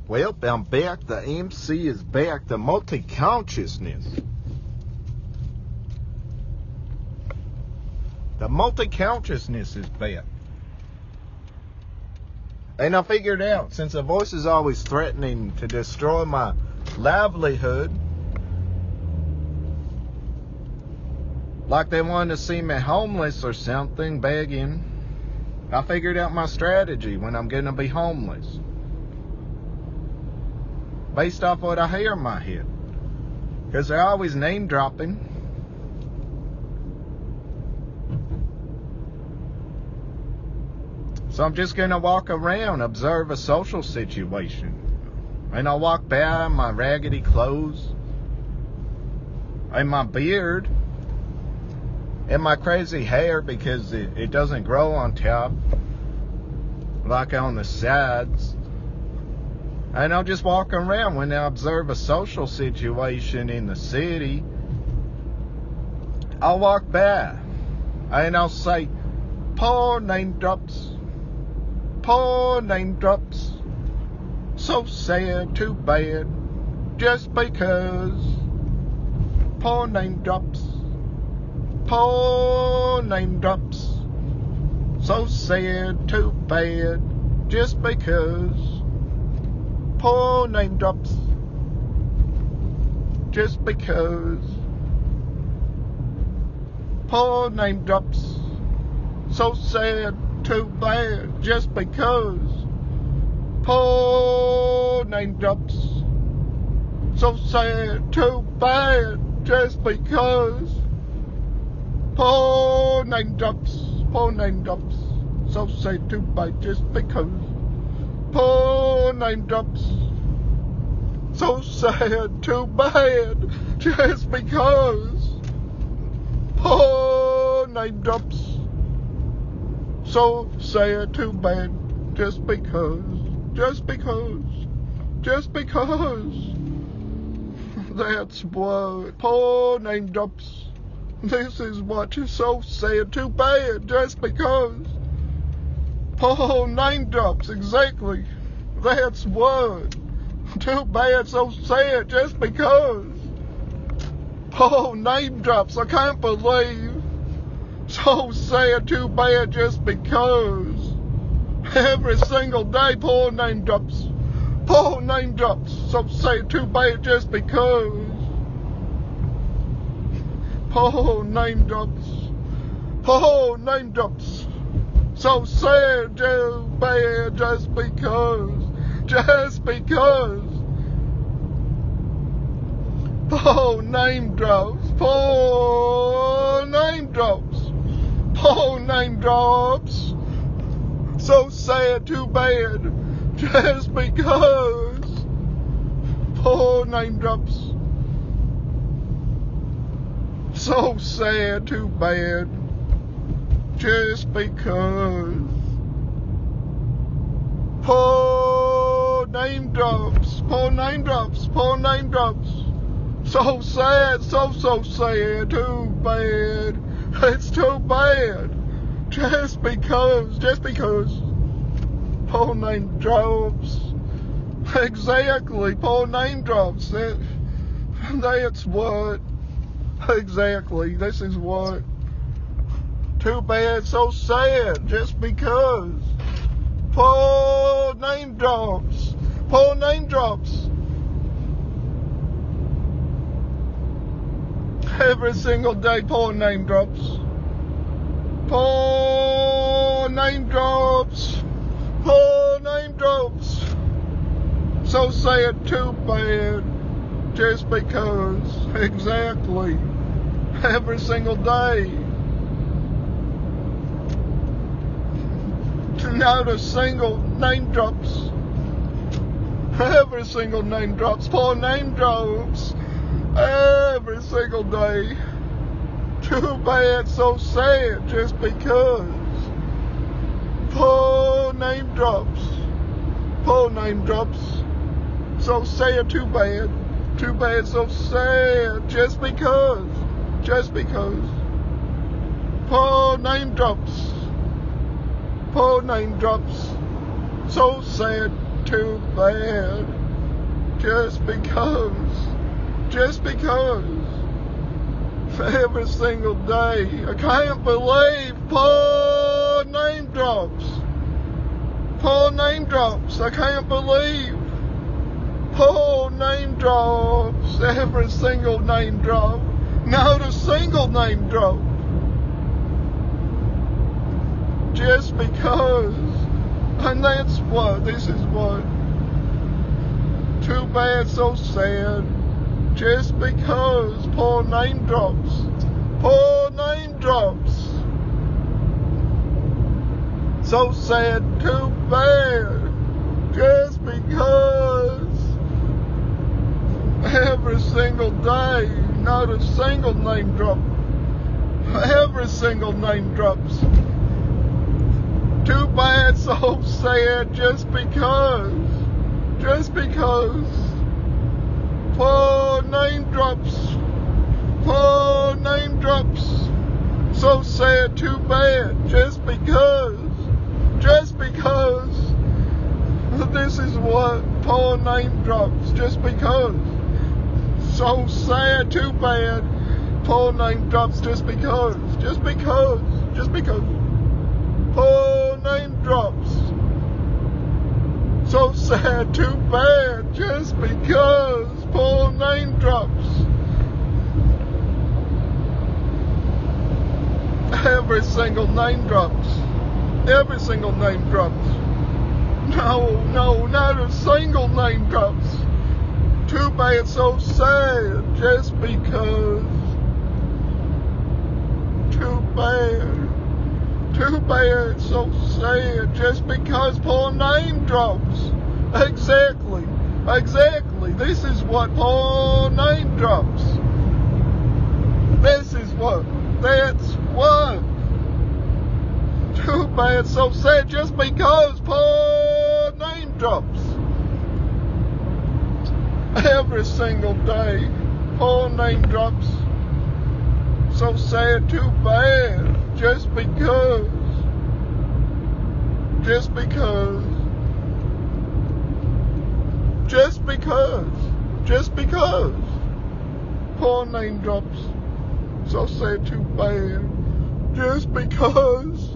Well, I'm back. The MC is back. The multi-consciousness. The multi-consciousness is back. And I figured out, since the voice is always threatening to destroy my livelihood, like they wanted to see me homeless or something, begging, I figured out my strategy when I'm going to be homeless. Based off what I hear in my head. Because they're always name dropping. So I'm just going to walk around, observe a social situation. And I'll walk by in my raggedy clothes. And my beard. And my crazy hair, because it doesn't grow on top. Like on the sides. And I'll just walk around when I observe a social situation in the city. I'll walk by and I'll say, poor name drops, poor name drops, so sad, too bad, just because. Poor name drops, poor name drops, so sad, too bad, just because. Poor name drops, just because. Poor name drops, so sad, too bad, just because. Poor name drops, so sad, too bad, just because. Poor name drops, so sad, too bad, just because. Poor name drops, so sad, too bad, just because. Poor name drops, so sad, too bad, just because, just because, just because. That's what poor name drops. This is what is so sad, too bad, just because. Poor name drops, exactly. That's what. Too bad, so sad, just because. Poor name drops, I can't believe. So sad, too bad, just because. Every single day, poor name drops. Poor name drops, so sad, too bad, just because. Poor name drops. Poor name drops. So sad, too bad, just because, just because. Poor name drops, poor name drops, poor name drops. So sad, too bad, just because. Poor name drops. So sad, too bad, just because. Poor name drops, poor name drops, poor name drops. So sad, so sad, too bad. It's too bad, just because. Poor name drops. Exactly, poor name drops. That's what. Exactly, this is what. Too bad, so sad, just because. Poor name drops. Poor name drops. Every single day, poor name drops. Poor name drops. Poor name drops. So sad, too bad, just because. Exactly. Every single day. Not a single name drops. Every single name drops. Poor name drops. Every single day. Too bad, so sad, just because. Poor name drops. Poor name drops. So sad, too bad. Too bad, so sad, just because. just because. Poor name drops. Poor name drops. So sad, too bad. Just because. Just because. Every single day. I can't believe poor name drops. Poor name drops. I can't believe. Poor name drops. Every single name drop. Not a single name drop. Just because. And that's what. This is what. Too bad, so sad. Just because. Poor name drops. Poor name drops. So sad, too bad. Just because. Every single day. Not a single name drop. Every single name drops. Too bad, so sad, just because. Just because. Poor name drops. Poor name drops. So sad, too bad, just because. Just because. This is what poor name drops, just because. So sad, too bad. Poor name drops, just because. Just because. Just because. Poor name drops. So sad, too bad, just because. Poor name drops. Every single name drops. Every single name drops. No, not a single name drops. Too bad, so sad, just because. Too bad. Too bad, so sad, just because poor name drops. Exactly. Exactly. This is what poor name drops. This is what. That's what. Too bad, so sad, just because poor name drops. Every single day, poor name drops. So sad, too bad, just because. Just because. Just because. Just because. Poor name drops. So sad, too bad, just because.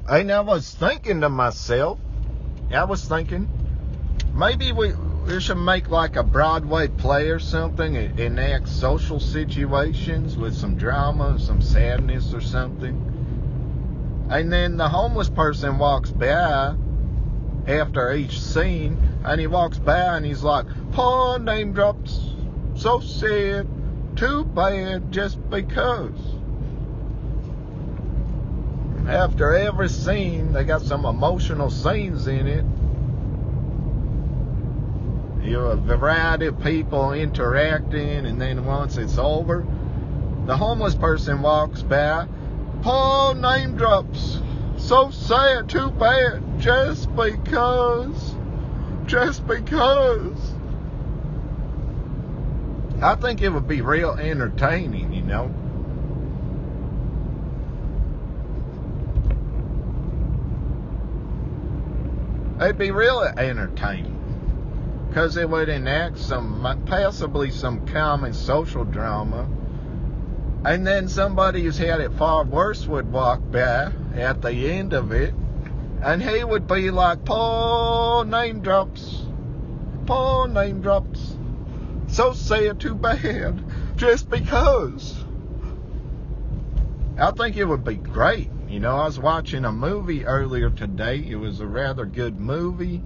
And I was thinking to myself, maybe we should make like a Broadway play or something and enact social situations with some drama, some sadness or something. And then the homeless person walks by after each scene, and he walks by and he's like, poor name drops, so sad, too bad, just because. After every scene, they got some emotional scenes in it. You have a variety of people interacting, and then once it's over, the homeless person walks by, poor name drops, so sad, too bad, just because. Just because. I think it would be real entertaining, you know. It'd be really entertaining, because it would enact possibly some common social drama, and then somebody who's had it far worse would walk by at the end of it, and he would be like, poor name drops, so sad, too bad, just because. I think it would be great. You know, I was watching a movie earlier today. It was a rather good movie.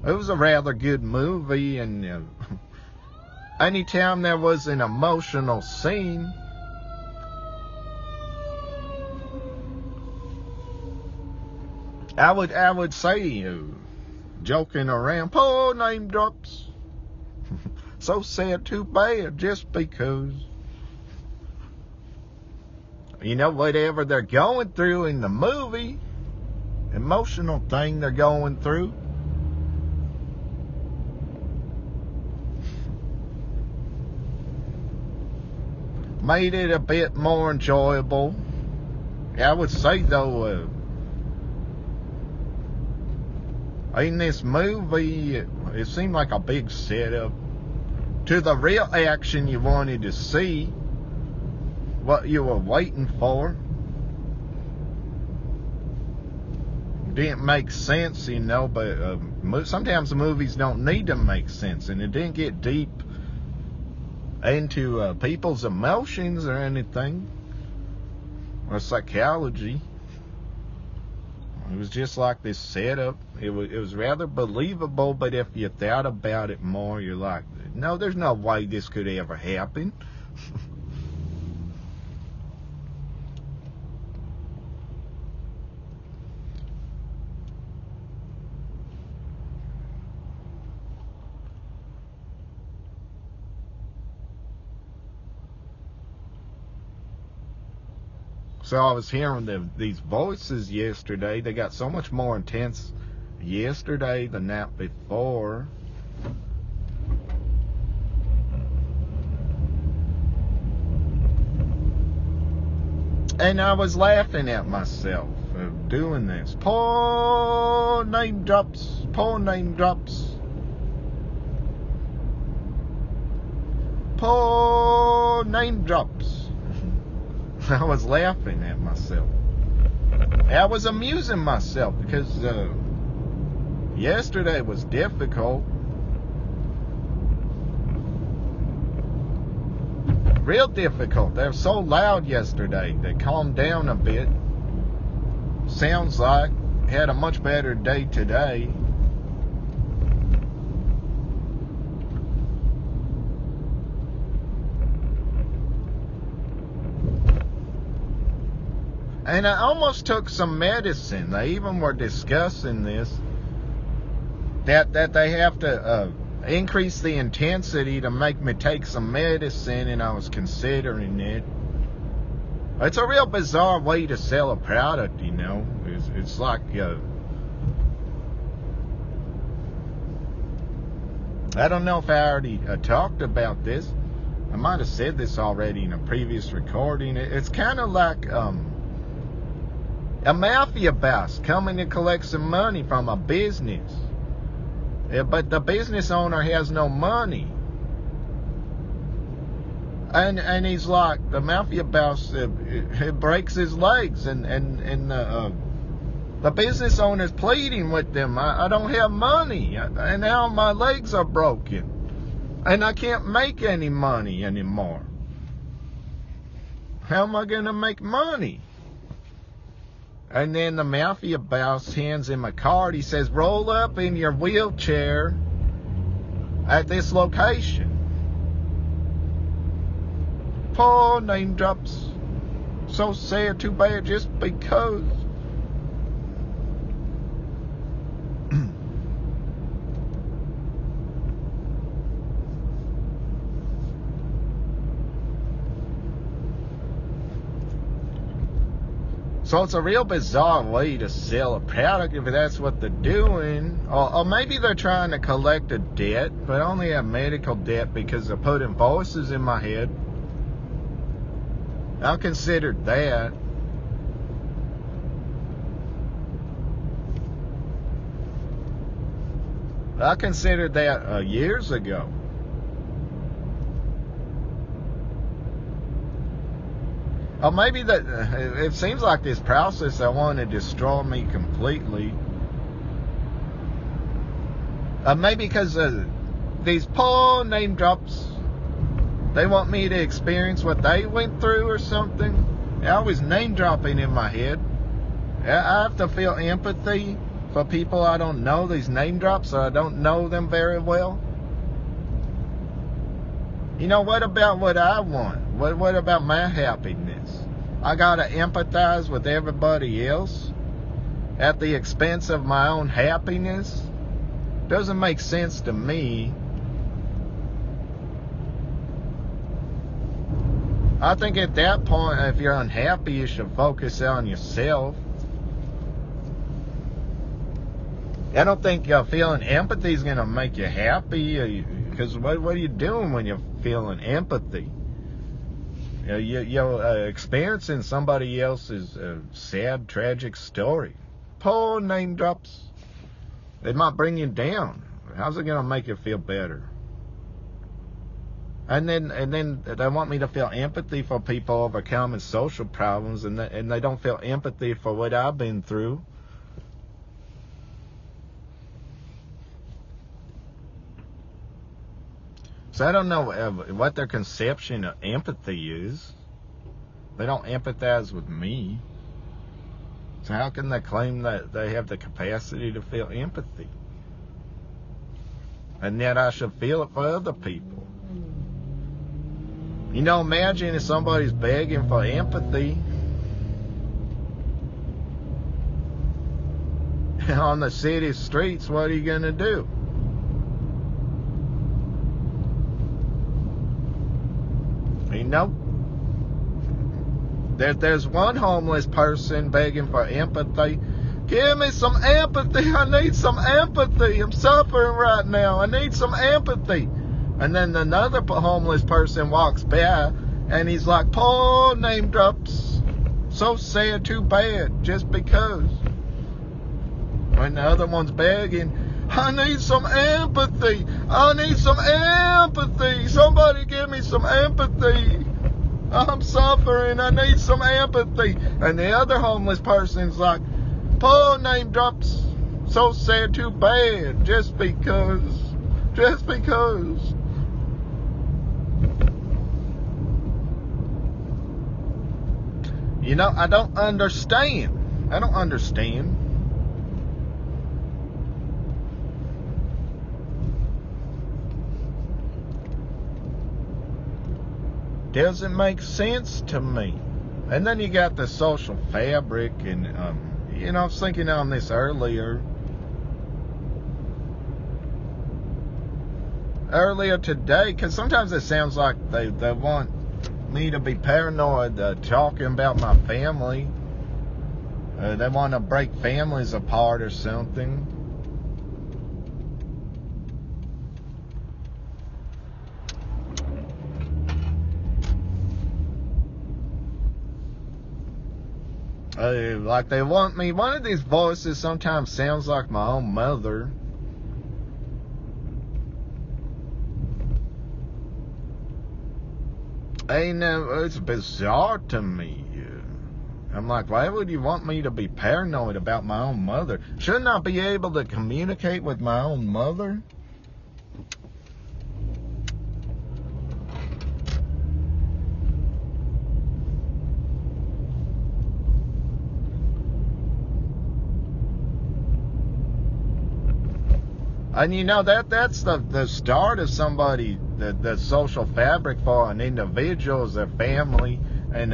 It was a rather good movie, and anytime there was an emotional scene, I would say, joking around, poor name drops, so sad, too bad, just because. you know, whatever they're going through in the movie, emotional thing they're going through. Made it a bit more enjoyable. I would say, though, in this movie, it seemed like a big setup to the real action you wanted to see, what you were waiting for. Didn't make sense, you know, but sometimes the movies don't need to make sense, and it didn't get deep into people's emotions or anything, or psychology. It was just like this setup. It was rather believable, but if you thought about it more, you're like, no, there's no way this could ever happen. So I was hearing these voices yesterday. They got so much more intense yesterday than that before. And I was laughing at myself of doing this. Poor name drops. Poor name drops. Poor name drops. I was laughing at myself. I was amusing myself because yesterday was difficult. Real difficult. They were so loud yesterday. They calmed down a bit. Sounds like had a much better day today. And I almost took some medicine. They even were discussing this, that they have to increase the intensity to make me take some medicine, and I was considering it. It's a real bizarre way to sell a product, you know. It's like, I don't know if I already talked about this. I might have said this already in a previous recording. It's kind of like a mafia boss coming to collect some money from a business. Yeah, but the business owner has no money. And he's like, the mafia boss, it breaks his legs, and the business owner's pleading with them. I don't have money, and now my legs are broken, and I can't make any money anymore. How am I going to make money? And then the mafia boss hands him a card. He says, roll up in your wheelchair at this location. Poor name drops. So sad, too bad, just because. So it's a real bizarre way to sell a product if that's what they're doing. Or maybe they're trying to collect a debt, but only a medical debt because they're putting voices in my head. I considered that. I considered that years ago. Or maybe that it seems like this process, I want to destroy me completely. Maybe because these poor name drops, they want me to experience what they went through or something. I was name dropping in my head. I have to feel empathy for people I don't know, these name drops, or I don't know them very well. You know, what about what I want? What about my happiness? I gotta empathize with everybody else at the expense of my own happiness? Doesn't make sense to me. I think at that point, if you're unhappy, you should focus on yourself. I don't think feeling empathy is going to make you happy, because what are you doing when you're feeling empathy? You're experiencing somebody else's sad, tragic story. Poor name drops. It might bring you down. How's it going to make you feel better? And then they want me to feel empathy for people overcoming social problems, and they don't feel empathy for what I've been through. So I don't know what their conception of empathy is. They don't empathize with me. So how can they claim that they have the capacity to feel empathy? And yet I should feel it for other people. You know, imagine if somebody's begging for empathy on the city streets. What are you going to do? You know, there's one homeless person begging for empathy. Give me some empathy. I need some empathy. I'm suffering right now. I need some empathy. And then another homeless person walks by, and he's like, poor name drops. So sad, too bad, just because. When the other one's begging, I need some empathy. I need some empathy. Somebody give me some empathy. I'm suffering. I need some empathy. And the other homeless person's like, poor name drops. So sad, too bad, just because. Just because. You know, I don't understand. I don't understand. Doesn't make sense to me. And then you got the social fabric, and you know, I was thinking on this earlier today, because sometimes it sounds like they want me to be paranoid, talking about my family. They want to break families apart or something. Like they want me. One of these voices sometimes sounds like my own mother. And it's bizarre to me. I'm like, why would you want me to be paranoid about my own mother? Shouldn't I be able to communicate with my own mother? And you know, that's the start of somebody, the social fabric for an individual is their family. And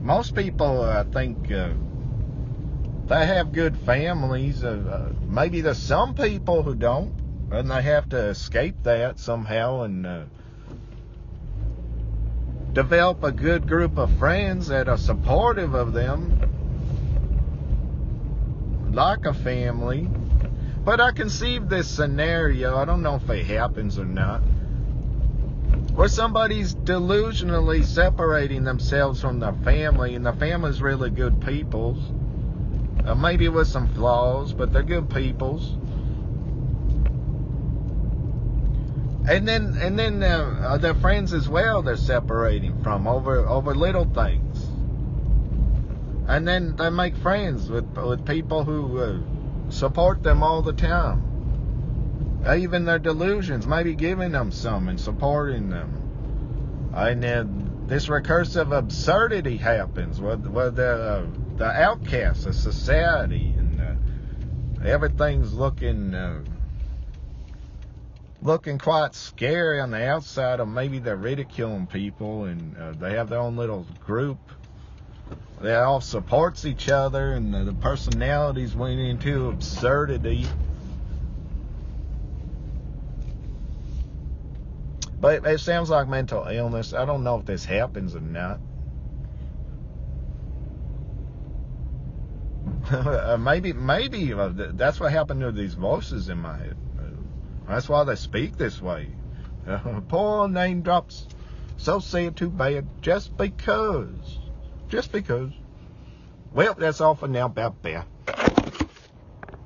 most people, I think, they have good families. Maybe there's some people who don't, and they have to escape that somehow and develop a good group of friends that are supportive of them, like a family. But I conceive this scenario, I don't know if it happens or not, where somebody's delusionally separating themselves from their family, and their family's really good peoples, maybe with some flaws, but they're good peoples. And then their friends as well, they're separating from over little things. And then they make friends with people who support them all the time. Even their delusions, maybe giving them some and supporting them. And this recursive absurdity happens with the outcasts of society, and everything's looking quite scary on the outside, or maybe they're ridiculing people, and they have their own little group. They all supports each other, and the personalities went into absurdity. But it sounds like mental illness. I don't know if this happens or not. Maybe that's what happened to these voices in my head. That's why they speak this way. Poor name drops. So sad, too bad. Just because. Well, that's all for now. Bye-bye.